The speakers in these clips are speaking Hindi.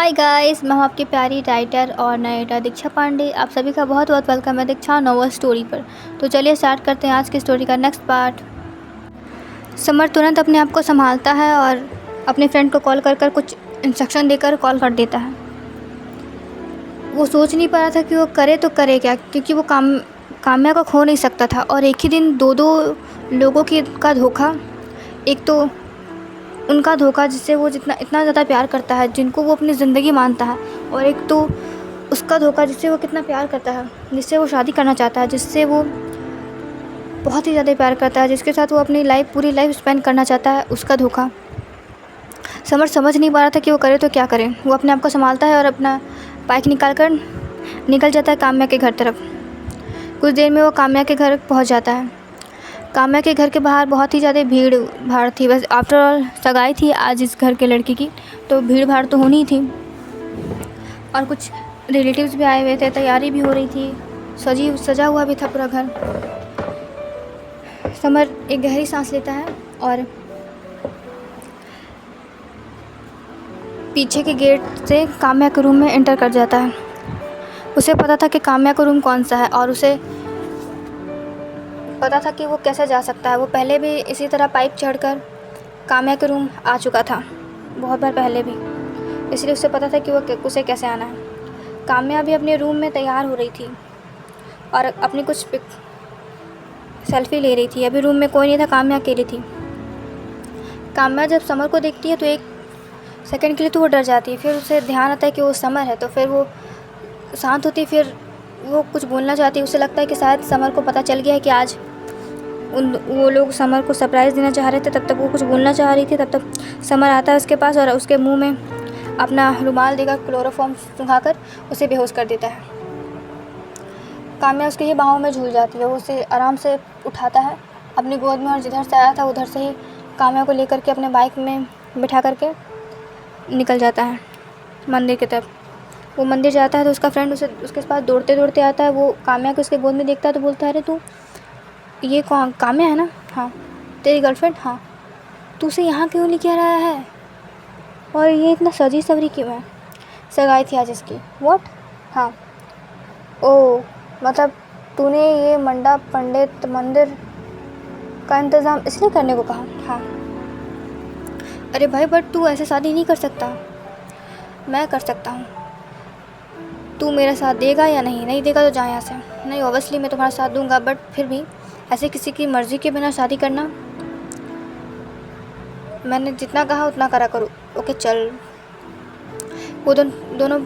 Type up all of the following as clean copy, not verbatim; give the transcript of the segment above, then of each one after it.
हाय गाइस, मैं हूं आपकी प्यारी राइटर और नरेटर दीक्षा पांडे। आप सभी का बहुत बहुत वेलकम है दीक्षा नोवेल स्टोरी पर। तो चलिए स्टार्ट करते हैं आज की स्टोरी का नेक्स्ट पार्ट। समर तुरंत अपने आप को संभालता है और अपने फ्रेंड को कॉल कर कर कुछ इंस्ट्रक्शन देकर कॉल कर देता है। वो सोच नहीं पा रहा था कि वो करे तो करे क्या, क्योंकि वो काम्या को खो नहीं सकता था। और एक ही दिन दो लोगों का धोखा, एक तो उनका धोखा जिससे वो इतना ज़्यादा प्यार करता है, जिनको वो अपनी ज़िंदगी मानता है, और एक तो उसका धोखा जिससे वो कितना प्यार करता है, जिससे वो शादी करना चाहता है, जिससे वो बहुत ही ज़्यादा प्यार करता है, जिसके साथ वो अपनी पूरी लाइफ स्पेंड करना चाहता है, उसका धोखा। समर समझ नहीं पा रहा था कि वो करे तो क्या करे। वो अपने आप को संभालता है और अपना बाइक निकल जाता है काम्या के घर तरफ। कुछ देर में वो काम्या के घर पहुँच जाता है। काम्या के घर के बाहर बहुत ही ज़्यादा भीड़ भाड़ थी। बस आफ्टर ऑल सगाई थी आज इस घर के लड़की की, तो भीड़ भाड़ तो होनी थी। और कुछ रिलेटिव्स भी आए हुए थे, तैयारी भी हो रही थी, सजा हुआ भी था पूरा घर। समर एक गहरी सांस लेता है और पीछे के गेट से काम्या के रूम में एंटर कर जाता है। उसे पता था कि काम्या का रूम कौन सा है, और उसे पता था कि वो कैसे जा सकता है। वो पहले भी इसी तरह पाइप चढ़कर काम्या के रूम आ चुका था, बहुत बार पहले भी, इसलिए उसे पता था कि उसे कैसे आना है। काम्या भी अपने रूम में तैयार हो रही थी और अपनी कुछ सेल्फी ले रही थी। अभी रूम में कोई नहीं था, काम्या अकेली थी। काम्या जब समर को देखती है तो एक सेकंड के लिए तो वो डर जाती है, फिर उसे ध्यान आता है कि वो समर है, तो फिर वो शांत होती है। फिर वो कुछ बोलना चाहती है। उसे लगता है कि शायद समर को पता चल गया है कि आज वो लोग समर को सरप्राइज़ देना चाह रहे थे। तब तक वो कुछ बोलना चाह रही थी। तब तक समर आता है उसके पास और उसके मुंह में अपना रुमाल देकर क्लोरोफॉर्म सुखाकर उसे बेहोश कर देता है। काम्या उसके ही बाहों में झूल जाती है। वो उसे आराम से उठाता है अपनी गोद में, और जिधर से आया था उधर से ही काम्या को लेकर के अपने बाइक में बिठा करके निकल जाता है मंदिर की तरफ। वो मंदिर जाता है तो उसका फ्रेंड उसके पास दौड़ते दौड़ते आता है। वो काम्या को उसके गोद में देखता है तो बोलता है, अरे तू ये कौन, काम्या है ना? हाँ। तेरी गर्लफ्रेंड? हाँ। तू उसे यहाँ क्यों लेके आ रहा है, और ये इतना सजी सवरी क्यों है? सगाई थी आज इसकी। व्हाट? हाँ। ओह, मतलब तूने ये मंडप पंडित मंदिर का इंतज़ाम इसलिए करने को कहा? हाँ। अरे भाई, बट तू ऐसे शादी नहीं कर सकता। मैं कर सकता हूँ। तू मेरा साथ देगा या नहीं? नहीं देगा तो जा यहाँ से। नहीं, ऑब्वियसली मैं तुम्हारा साथ दूंगा, बट फिर भी ऐसे किसी की मर्ज़ी के बिना शादी करना, मैंने जितना कहा उतना करा करो। ओके चल। वो दोनों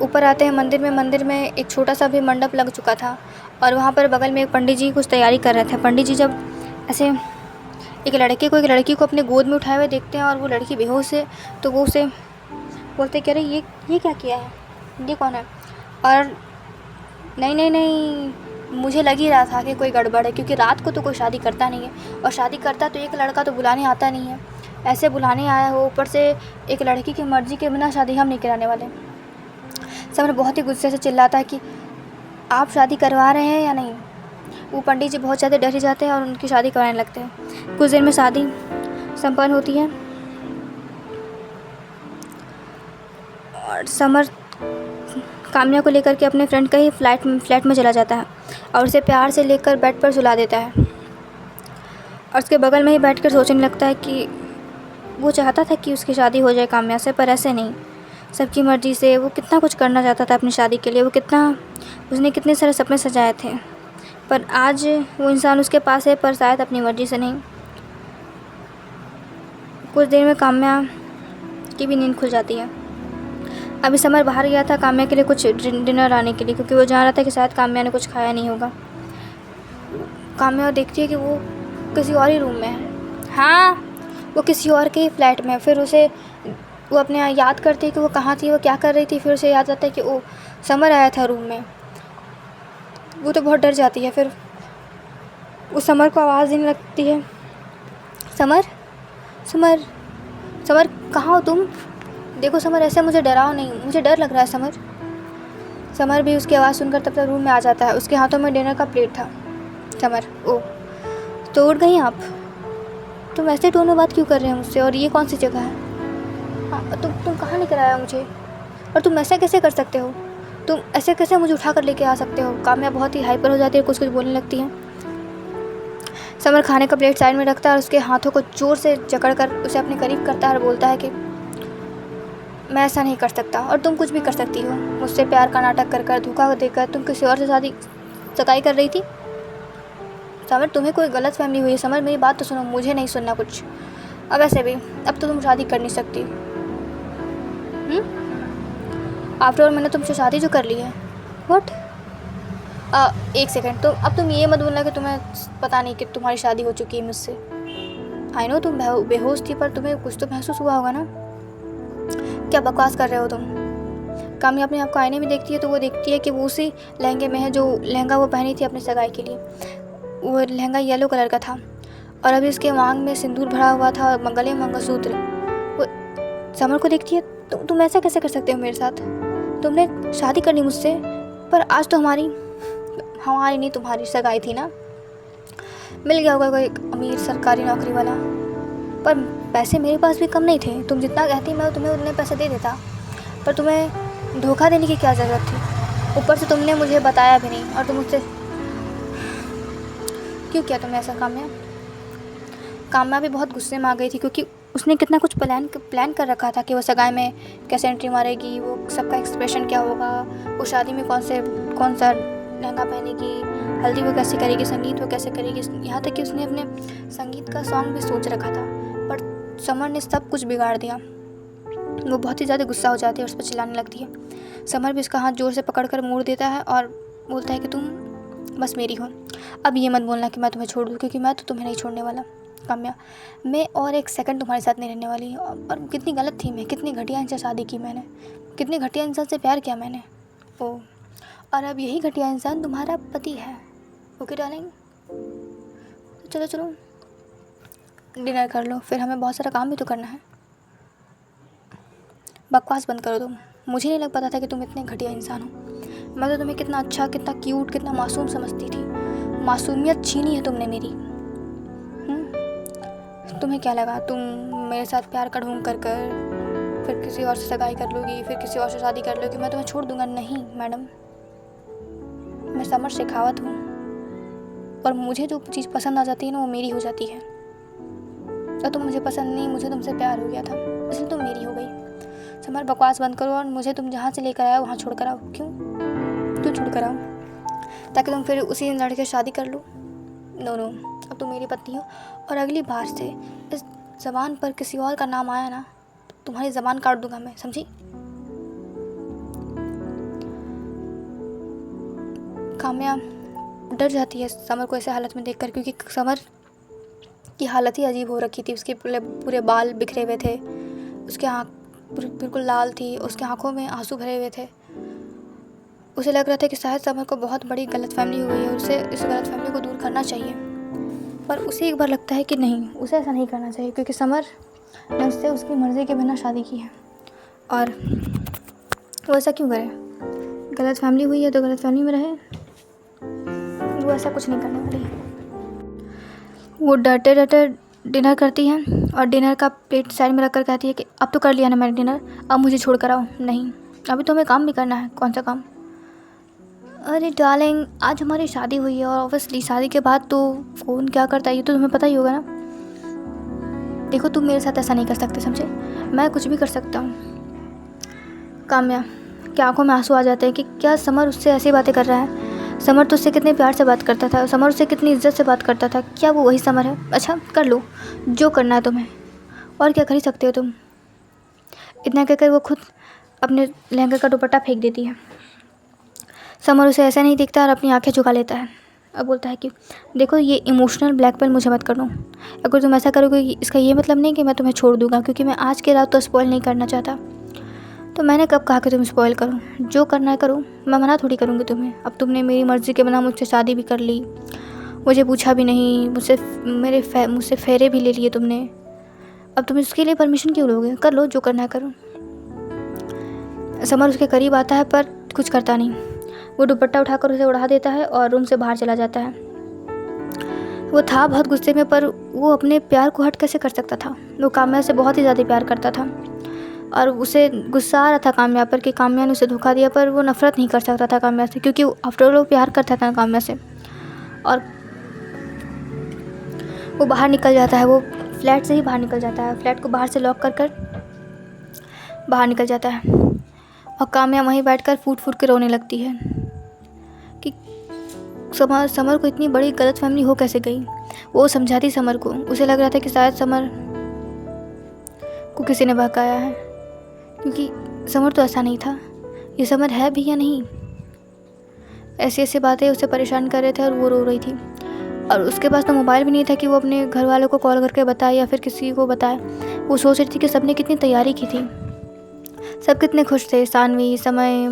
ऊपर आते हैं मंदिर में। मंदिर में एक छोटा सा भी मंडप लग चुका था, और वहाँ पर बगल में एक पंडित जी कुछ तैयारी कर रहे थे। पंडित जी जब ऐसे एक लड़की को अपने गोद में उठाए हुए देखते हैं और वो लड़की बेहोश है, तो वो उसे बोलते कि अरे ये क्या किया है, ये कौन है? और नहीं, मुझे लग ही रहा था कि कोई गड़बड़ है, क्योंकि रात को तो कोई शादी करता नहीं है, और शादी करता तो एक लड़का तो बुलाने आता नहीं है। ऐसे बुलाने आया हो, ऊपर से एक लड़की की मर्ज़ी के बिना शादी हम नहीं कराने वाले। समर बहुत ही गुस्से से चिल्लाता है कि आप शादी करवा रहे हैं या नहीं? वो पंडित जी बहुत ज़्यादा डर ही जाते हैं और उनकी शादी करवाने लगते हैं। कुछ देर में शादी संपन्न होती है और समर काम्या को लेकर के अपने फ्रेंड का ही फ्लैट में चला जाता है और उसे प्यार से लेकर बेड पर सुला देता है, और उसके बगल में ही बैठकर सोचने लगता है कि वो चाहता था कि उसकी शादी हो जाए काम्या से, पर ऐसे नहीं, सबकी मर्ज़ी से। वो कितना कुछ करना चाहता था अपनी शादी के लिए, उसने कितने सारे सपने सजाए थे, पर आज वो इंसान उसके पास है, पर शायद अपनी मर्ज़ी से नहीं। कुछ देर में काम्या की भी नींद खुल जाती है। अभी समर बाहर गया था काम्या के लिए कुछ डिनर लाने के लिए, क्योंकि वो जान रहा था कि शायद काम्या ने कुछ खाया नहीं होगा। काम्या देखती है कि वो किसी और ही रूम में है। हाँ, वो किसी और के ही फ्लैट में है। फिर वो अपने यहाँ याद करती है कि वो कहाँ थी, वो क्या कर रही थी। फिर उसे याद आता है कि वो समर आया था रूम में। वो तो बहुत डर जाती है। फिर वो समर को आवाज़ देने लगती है, समर समर समर, कहाँ हो तुम? देखो समर, ऐसे मुझे डराओ नहीं, मुझे डर लग रहा है समर। समर भी उसकी आवाज़ सुनकर तब तक रूम में आ जाता है। उसके हाथों में डिनर का प्लेट था। समर, ओ तो उठ गई आप? तुम ऐसे टोन में बात क्यों कर रहे हो मुझसे, और ये कौन सी जगह है? हाँ, तुम कहाँ लेकर आया मुझे? और तुम ऐसा कैसे कर सकते हो? तुम ऐसे कैसे मुझे उठा कर लेके आ सकते हो? काम्या बहुत ही हाइपर हो जाती है, कुछ कुछ बोलने लगती है। समर खाने का प्लेट साइड में रखता है और उसके हाथों को जोर से जकड़ कर उसे अपने करीब करता है और बोलता है कि मैं ऐसा नहीं कर सकता और तुम कुछ भी कर सकती हो। मुझसे प्यार का नाटक कर कर, धोखा देकर तुम किसी और से शादी सगाई कर रही थी। समर, तुम्हें कोई गलत फहमी हुई है। समर, मेरी बात तो सुनो, मुझे नहीं सुनना कुछ। अब ऐसे भी अब तो तुम शादी कर नहीं सकती। आफ्टर ऑल मैंने तुमसे शादी जो कर ली है। व्हाट? एक सेकंड, तो अब तुम ये मत बोलना कि तुम्हें पता नहीं कि तुम्हारी शादी हो चुकी है मुझसे। आई नो तुम बेहोश थी, पर तुम्हें कुछ तो महसूस हुआ होगा ना। क्या बकवास कर रहे हो तुम? काम्या अपने आप को आईने में देखती है तो वो देखती है कि वो उसी लहंगे में है जो लहंगा वो पहनी थी अपनी सगाई के लिए। वो लहंगा येलो कलर का था और अभी उसके मांग में सिंदूर भरा हुआ था और गले में मंगलसूत्र। वो समर को देखती है, तुम ऐसा कैसे कर सकते हो मेरे साथ? तुमने शादी करनी मुझसे, पर आज तो हमारी नहीं तुम्हारी सगाई थी ना। मिल गया होगा कोई अमीर सरकारी नौकरी वाला, पर पैसे मेरे पास भी कम नहीं थे। तुम जितना कहती मैं तुम्हें उतने पैसे दे देता, पर तुम्हें धोखा देने की क्या ज़रूरत थी? ऊपर से तुमने मुझे बताया भी नहीं और तुम मुझसे क्यों किया तुमने ऐसा? काम्या भी बहुत गुस्से में आ गई थी क्योंकि उसने कितना कुछ प्लान कर रखा था कि वो सगाई में कैसे एंट्री मारेगी, वो सबका एक्सप्रेशन क्या होगा, वो शादी में कौन सा लहंगा पहनेगी, हल्दी वो कैसे करेगी, संगीत वो कैसे करेगी। यहाँ तक कि उसने अपने संगीत का सॉन्ग भी सोच रखा था, पर समर ने सब कुछ बिगाड़ दिया। वो बहुत ही ज़्यादा गुस्सा हो जाती है और उस पर चिल्लाने लगती है। समर भी उसका हाथ जोर से पकड़ कर मोड़ देता है और बोलता है कि तुम बस मेरी हो। अब ये मत बोलना कि मैं तुम्हें छोड़ दूँ, क्योंकि मैं तो तुम्हें नहीं छोड़ने वाला। काम्या, मैं और एक सेकंड तुम्हारे साथ नहीं रहने वाली। और कितनी गलत थी मैं, कितनी घटिया इंसान शादी की मैंने, कितने घटिया इंसान से प्यार किया मैंने। ओह, और अब यही घटिया इंसान तुम्हारा पति है। ओके डार्लिंग, चलो चलो डिनर कर लो, फिर हमें बहुत सारा काम भी तो करना है। बकवास बंद करो तुम। मुझे नहीं लग पाता था कि तुम इतने घटिया इंसान हो। मैं तो तुम्हें कितना अच्छा, कितना क्यूट, कितना मासूम समझती थी। मासूमियत छीनी है तुमने मेरी। तुम्हें क्या लगा तुम मेरे साथ प्यार का ढोंग कर कर फिर किसी और से सगाई कर लोगी, फिर किसी और से शादी कर लोगी, मैं तुम्हें छोड़ दूंगा? नहीं मैडम, मैं समर शेखावत हूँ और मुझे जो चीज़ पसंद आ जाती है ना वो मेरी हो जाती है। और तुम मुझे पसंद नहीं, मुझे तुमसे प्यार हो गया था इसलिए तुम मेरी हो गई। समर, बकवास बंद करो और मुझे तुम जहाँ से लेकर आए वहाँ छोड़ कर आओ। क्यों छोड़ कर आओ? ताकि तुम फिर उसी लड़के से शादी कर लो? नो, अब तुम मेरी पत्नी हो और अगली बार से इस ज़बान पर किसी और का नाम आया ना, तुम्हारी ज़बान काट दूंगा मैं, समझी? काम्या डर जाती है समर को ऐसे हालत में देखकर, क्योंकि समर की हालत ही अजीब हो रखी थी। उसके पूरे बाल बिखरे हुए थे, उसके आँख बिल्कुल लाल थी, उसके आँखों में आंसू भरे हुए थे। उसे लग रहा था कि शायद समर को बहुत बड़ी गलतफहमी हुई है और उसे इस गलतफहमी को दूर करना चाहिए। पर उसे एक बार लगता है कि नहीं, उसे ऐसा नहीं करना चाहिए, क्योंकि समर ने उससे उसकी मर्ज़ी के बिना शादी की है और वो ऐसा क्यों करे? गलतफहमी हुई है तो गलतफहमी में रहे, वो ऐसा कुछ नहीं करने वाली है। वो डरते डरते डिनर करती है और डिनर का प्लेट साइड में रख कर कहती है कि अब तो कर लिया ना मैंने डिनर, अब मुझे छोड़ कर आओ। नहीं, अभी तो हमें काम भी करना है। कौन सा काम? अरे डार्लिंग, आज हमारी शादी हुई है और ऑब्वियसली शादी के बाद तो कौन क्या करता है ये तो तुम्हें पता ही होगा ना। देखो, तुम मेरे साथ ऐसा नहीं कर सकते, समझे? मैं कुछ भी कर सकता हूँ। काम्या की आंखों में आंसू आ जाते हैं कि क्या समर उससे ऐसी बातें कर रहा है? समर तो उससे कितने प्यार से बात करता था, समर उससे कितनी इज्जत से बात करता था। क्या वो वही समर है? अच्छा, कर लो जो करना है तुम्हें, और क्या कर ही सकते हो तुम। इतना कहकर वो खुद अपने लहंगे का दुपट्टा फेंक देती है। समर उसे ऐसा नहीं दिखता और अपनी आंखें झुका लेता है और बोलता है कि देखो, ये इमोशनल ब्लैकमेल मुझे मत करो। अगर तुम ऐसा करोगे इसका ये मतलब नहीं कि मैं तुम्हें छोड़ दूंगा, क्योंकि मैं आज की रात तो स्पॉइल नहीं करना चाहता। तो मैंने कब कहा कि तुम स्पॉइल करो? जो करना है करो, मैं मना थोड़ी करूँगी तुम्हें। अब तुमने मेरी मर्ज़ी के बिना मुझसे शादी भी कर ली, मुझे पूछा भी नहीं, मुझसे फेरे भी ले लिए तुमने। अब तुम इसके लिए परमिशन क्यों लोगे? कर लो, जो करना है करो। समर उसके करीब आता है पर कुछ करता नहीं। वो दुपट्टा उठाकर उसे उड़ा देता है और रूम से बाहर चला जाता है। वो था बहुत गुस्से में, पर वो अपने प्यार को हट कैसे कर सकता था? वो काम्या से बहुत ही ज़्यादा प्यार करता था। और उसे गुस्सा आ रहा था काम्या पर कि काम्या ने उसे धोखा दिया, पर वो नफ़रत नहीं कर सकता था काम्या से, क्योंकि आफ्टर ऑल वो प्यार करता था काम्या से। और वो बाहर निकल जाता है, वो फ्लैट से ही बाहर निकल जाता है, फ्लैट को बाहर से लॉक कर बाहर निकल जाता है। और काम्या वहीं बैठकर फूट फूट के रोने लगती है कि समर को इतनी बड़ी गलतफहमी हो कैसे गई। वो समझाती समर को, उसे लग रहा था कि शायद समर को किसी ने बहकाया है, क्योंकि समर तो ऐसा नहीं था, ये समर है भी या नहीं। ऐसी ऐसी बातें उसे परेशान कर रहे थे और वो रो रही थी। और उसके पास तो मोबाइल भी नहीं था कि वो अपने घर वालों को कॉल करके बताए या फिर किसी को बताए। वो सोच रही थी कि सबने कितनी तैयारी की थी, सब कितने खुश थे, सानवी, समय,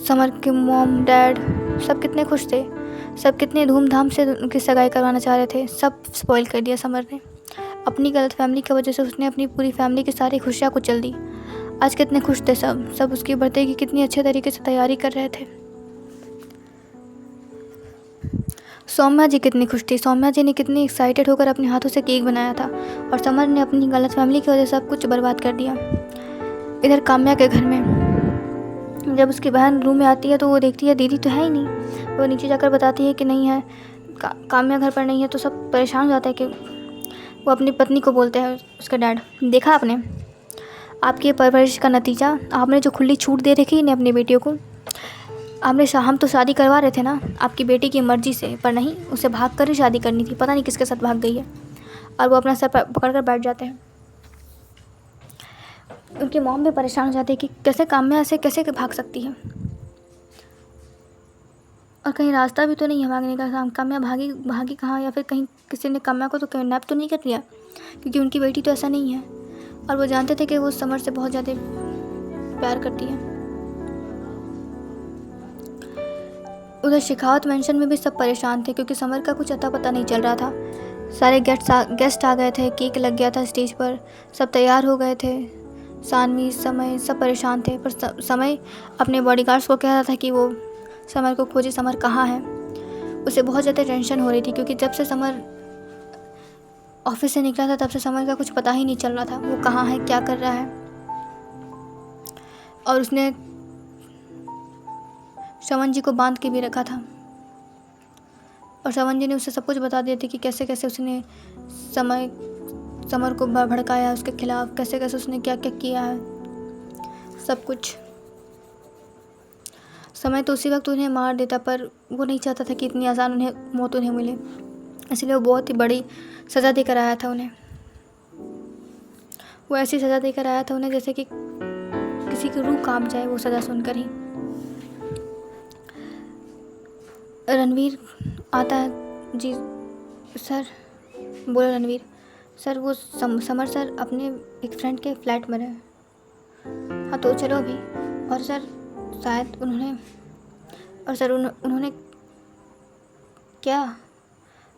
समर के मॉम डैड, सब कितने खुश थे, सब कितने धूमधाम से उनकी सगाई करवाना चाह रहे थे। सब स्पॉइल कर दिया समर ने। अपनी गलत फैमिली की वजह से उसने अपनी पूरी फैमिली की सारी खुशियाँ कुचल दी। आज कितने खुश थे सब उसकी बर्थडे की कितनी अच्छे तरीके से तैयारी कर रहे थे। सौम्या जी कितनी खुश थी, सौम्या जी ने कितनी एक्साइटेड होकर अपने हाथों से केक बनाया था, और समर ने अपनी गलत फैमिली की वजह से सब कुछ बर्बाद कर दिया। इधर काम्या के घर में जब उसकी बहन रूम में आती है तो वो देखती है दीदी तो है ही नहीं। वो नीचे जाकर बताती है कि नहीं है, काम्या घर पर नहीं है। तो सब परेशान हो जाता है कि वो अपनी पत्नी को बोलते हैं, उसका डैड, देखा आपने आपकी परवरिश का नतीजा, आपने जो खुली छूट दे रखी है अपनी बेटियों को। आपने हम तो शादी करवा रहे थे ना आपकी बेटी की मर्ज़ी से, पर नहीं, उसे भाग कर ही शादी करनी थी, पता नहीं किसके साथ भाग गई है। और वो अपना सर पकड़ कर बैठ जाते हैं। उनकी मॉम भी परेशान हो जाती है कि कैसे काम्या से कैसे भाग सकती है, और कहीं रास्ता भी तो नहीं है भागने का। काम्या भागी कहाँ, या फिर कहीं किसी ने काम्या को तो किडनैप तो नहीं कर लिया, क्योंकि उनकी बेटी तो ऐसा नहीं है। और वो जानते थे कि वो समर से बहुत ज़्यादा प्यार करती है। उधर शेखावत मेंशन में भी सब परेशान थे, क्योंकि समर का कुछ अता पता नहीं चल रहा था। सारे गेस्ट आ गए थे, केक लग गया था स्टेज पर, सब तैयार हो गए थे। सानवी, समय, सब परेशान थे। पर समय अपने बॉडीगार्ड्स को कह रहा था कि वो समर को खोजे, समर कहाँ है। उसे बहुत ज़्यादा टेंशन हो रही थी, क्योंकि जब से समर ऑफिस से निकला था तब से समर का कुछ पता ही नहीं चल रहा था, वो कहाँ है, क्या कर रहा है। और उसने श्रवण जी को बांध के भी रखा था, और श्रवण जी ने उसे सब कुछ बता दिया था कि कैसे कैसे उसने समर को भड़काया उसके खिलाफ, कैसे कैसे उसने क्या क्या किया है, सब कुछ। समय तो उसी वक्त उन्हें मार देता, पर वो नहीं चाहता था कि इतनी आसान मौत उन्हें मिले, इसलिए वो बहुत ही बड़ी सज़ा देकर आया था उन्हें। वो ऐसी सज़ा देकर आया था उन्हें जैसे कि किसी की रूह कांप जाए वो सज़ा सुनकर ही। रणवीर आता है, जी सर, बोलो रणवीर। सर वो समर सर अपने एक फ्रेंड के फ्लैट में रहे। हाँ तो चलो अभी। और सर शायद उन्होंने क्या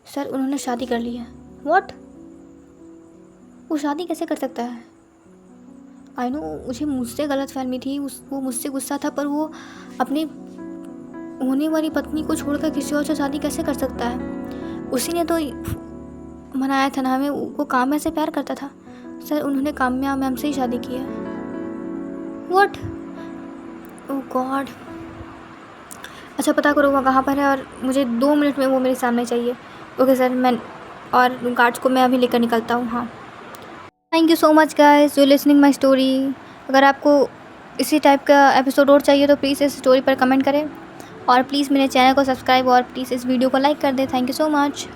सर, उन्होंने शादी कर ली है। व्हाट? वो शादी कैसे कर सकता है? आई नो, मुझसे गलत फहमी थी, वो मुझसे गुस्सा था, पर वो अपनी होने वाली पत्नी को छोड़कर किसी और से शादी कैसे कर सकता है? उसी ने तो मनाया था ना हमें, वो काम्या से प्यार करता था। सर उन्होंने काम्या मैम से ही शादी की है। व्हाट? Oh God. अच्छा पता करो वो कहाँ पर है, और मुझे 2 मिनट में वो मेरे सामने चाहिए। ओके सर, मैं और गार्ड्स को मैं अभी लेकर निकलता हूँ। हाँ, thank you so much guys you listening my story. अगर आपको इसी टाइप का एपिसोड और चाहिए तो प्लीज़ इस स्टोरी पर कमेंट करें, और प्लीज़ मेरे चैनल को सब्सक्राइब, और प्लीज़ इस वीडियो को लाइक कर दें। Thank you so much.